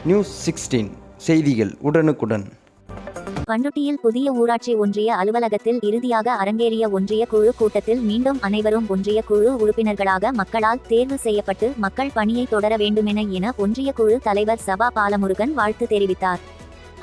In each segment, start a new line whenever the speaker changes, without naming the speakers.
News 16 செய்திகள் உடனுக்குடன்.
பண்ருட்டியில் புதிய ஊராட்சி ஒன்றிய அலுவலகத்தில் இறுதியாக அரங்கேறிய ஒன்றிய குழு கூட்டத்தில் மீண்டும் அனைவரும் ஒன்றிய குழு உறுப்பினர்களாக மக்களால் தேர்வு செய்யப்பட்டு மக்கள் பணியை தொடர வேண்டுமென ஒன்றிய குழு தலைவர் சபா பாலமுருகன் வாழ்த்து தெரிவித்தார்.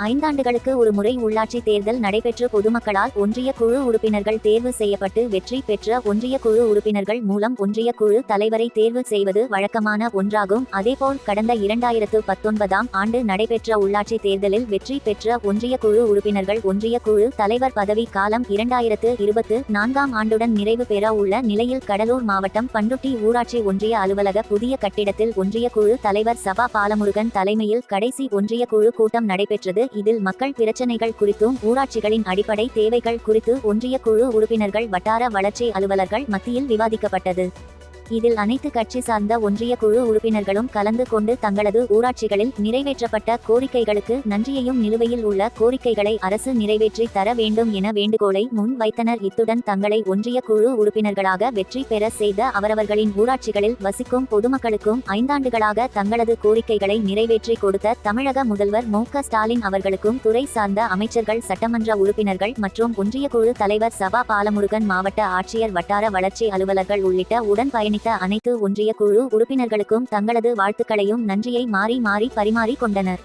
5 ஆண்டுகளுக்கு ஒரு முறை உள்ளாட்சி தேர்தல் நடைபெற்று பொதுமக்களால் ஒன்றிய குழு உறுப்பினர்கள் தேர்வு செய்யப்பட்டு வெற்றி பெற்ற ஒன்றிய குழு உறுப்பினர்கள் மூலம் ஒன்றிய குழு தலைவரை தேர்வு செய்வது வழக்கமான ஒன்றாகும். அதேபோல் கடந்த 2019ஆம் ஆண்டு நடைபெற்ற உள்ளாட்சி தேர்தலில் வெற்றி பெற்ற ஒன்றிய குழு உறுப்பினர்கள் ஒன்றிய குழு தலைவர் பதவி காலம் 2024ஆம் ஆண்டுடன் நிறைவு பெற உள்ள நிலையில் கடலூர் மாவட்டம் பண்ருட்டி ஊராட்சி ஒன்றிய அலுவலக புதிய கட்டிடத்தில் ஒன்றிய குழு தலைவர் சபா பாலமுருகன் தலைமையில் கடைசி ஒன்றிய குழு கூட்டம் நடைபெற்றது. இதில் மக்கள் பிரச்சனைகள் குறித்தும் ஊராட்சிகளின் அடிப்படை தேவைகள் குறித்து ஒன்றிய குழு உறுப்பினர்கள் வட்டார வளர்ச்சி அலுவலர்கள் மத்தியில் விவாதிக்கப்பட்டது. இதில் அனைத்து கட்சி சார்ந்த ஒன்றிய குழு உறுப்பினர்களும் கலந்து கொண்டு தங்களது ஊராட்சிகளில் நிறைவேற்றப்பட்ட கோரிக்கைகளுக்கு நன்றியையும் நிலுவையில் உள்ள கோரிக்கைகளை அரசு நிறைவேற்றி தர வேண்டும் என வேண்டுகோளை முன் வைத்தனர். இத்துடன் தங்களை ஒன்றிய குழு உறுப்பினர்களாக வெற்றி பெற செய்த அவரவர்களின் ஊராட்சிகளில் வசிக்கும் பொதுமக்களுக்கும் 5 ஆண்டுகளாக தங்களது கோரிக்கைகளை நிறைவேற்றி கொடுத்த தமிழக முதல்வர் மு.க. ஸ்டாலின் அவர்களுக்கும் துறை சார்ந்த அமைச்சர்கள் சட்டமன்ற உறுப்பினர்கள் மற்றும் ஒன்றிய குழு தலைவர் சபா பாலமுருகன் மாவட்ட ஆட்சியர் வட்டார வளர்ச்சி அலுவலர்கள் உள்ளிட்ட உடன் பயணித்த அனைத்து ஒன்றிய குழு உறுப்பினர்களுக்கும் தங்களது வாழ்த்துக்களையும் நன்றியை மாறி மாறி பரிமாறி கொண்டனர்.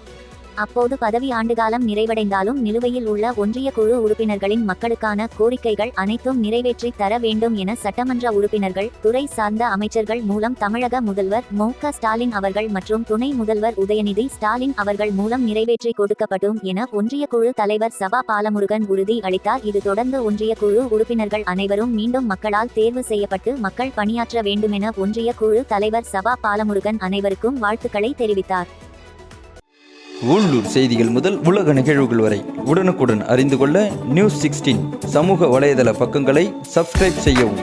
அப்போது பதவி ஆண்டுகாலம் நிறைவடைந்தாலும் நிலுவையில் உள்ள ஒன்றிய குழு உறுப்பினர்களின் மக்களுக்கான கோரிக்கைகள் அனைத்தும் நிறைவேற்றி தர வேண்டும் என சட்டமன்ற உறுப்பினர்கள் துறை சார்ந்த அமைச்சர்கள் மூலம் தமிழக முதல்வர் மு.க. ஸ்டாலின் அவர்கள் மற்றும் துணை முதல்வர் உதயநிதி ஸ்டாலின் அவர்கள் மூலம் நிறைவேற்றி கொடுக்கப்படும் என ஒன்றிய குழு தலைவர் சபா பாலமுருகன் உறுதி அளித்தார். இது தொடர்ந்து ஒன்றிய குழு உறுப்பினர்கள் அனைவரும் மீண்டும் மக்களால் தேர்வு செய்யப்பட்டு மக்கள் பணியாற்ற வேண்டுமென ஒன்றிய குழு தலைவர் சபா பாலமுருகன் அனைவருக்கும் வாழ்த்துக்களை தெரிவித்தார்.
உள்ளூர் செய்திகள் முதல் உலக நிகழ்வுகள் வரை உடனுக்குடன் அறிந்து கொள்ள நியூஸ் 16 சமூக வலைதள பக்கங்களை சப்ஸ்கிரைப் செய்யவும்.